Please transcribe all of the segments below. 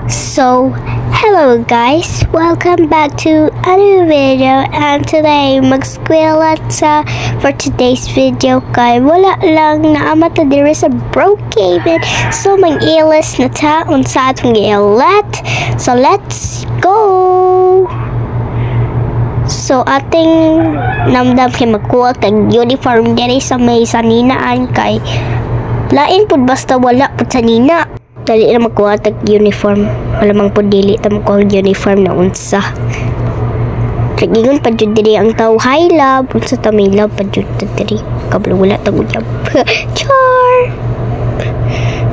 So, hello guys! Welcome back to a new video, and today mag-squilat sa for today's video kay wala lang naamata diri sa Brookhaven. So, mag-ilis na taon sa atong ilet. So, let's go! So, ating namdam kay magkuha kag uniform diri sa may saninaan kay lain pud basta wala pud sanina. Dali na magkuha tag uniform. Malamang po dili ta magkuha uniform na unsa. Nagingon pa jud diri ang tao, hi love. Unsa ta may love pa jud diri. Kablo wala tag uyab. Char!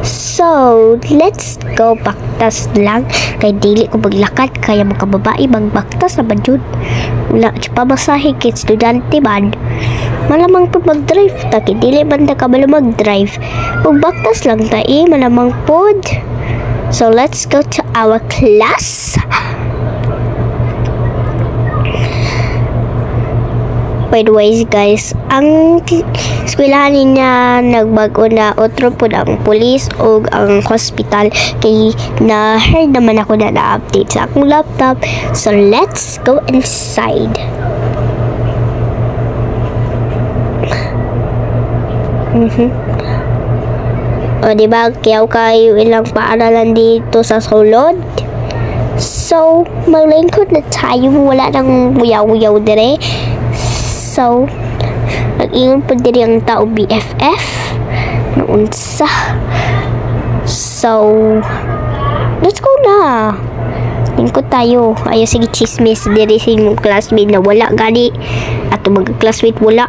So, let's go baktas lang. Kay dili ko maglakad. Kaya mga babae magbaktas na ba jud. Wala pa masahe kay estudyante man. Malamang po mag-drive ta, dili banda ka bala mag-drive. Magbaktas lang ta malamang po. So, let's go to our class. By the way, guys, ang eskwelahan niya nagbago na otro po ang police o ang hospital. Kay na-heard naman ako na na-update sa akong laptop. So, let's go inside. O diba, kaya kayo ilang paaralan dito sa sulod. So, maglingkod na tayo. Wala nang uyaw-uyaw dire. So, nag-ingon po dire ang tao BFF noon sa. So, let's go na. Lingkod tayo. Ayaw sige chismis dire sa inyong classmate na wala gani. At mag-classmate wala.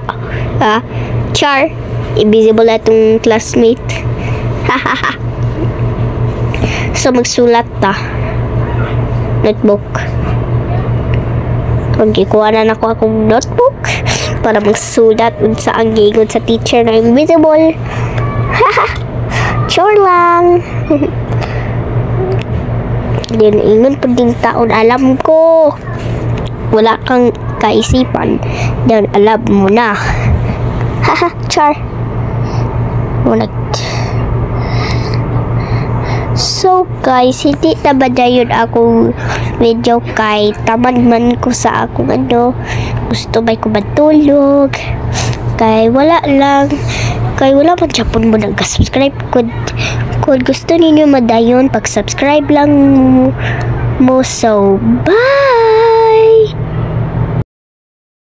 Char. Invisible atong classmate. So, magsulat ta. Notebook. Magkikuha na ako akong notebook para magsulat sa ang giingon sa teacher na invisible. Sure lang. Then, ingon pa din taon. Alam ko. Wala kang kaisipan. Then, alam mo na. Char. So guys, hindi na ba dayon akong video kay tamad man ko sa akong gusto may ko matulog kay wala man Japon mo nagka-subscribe kung gusto ninyo madayon pag-subscribe lang mo. So bye.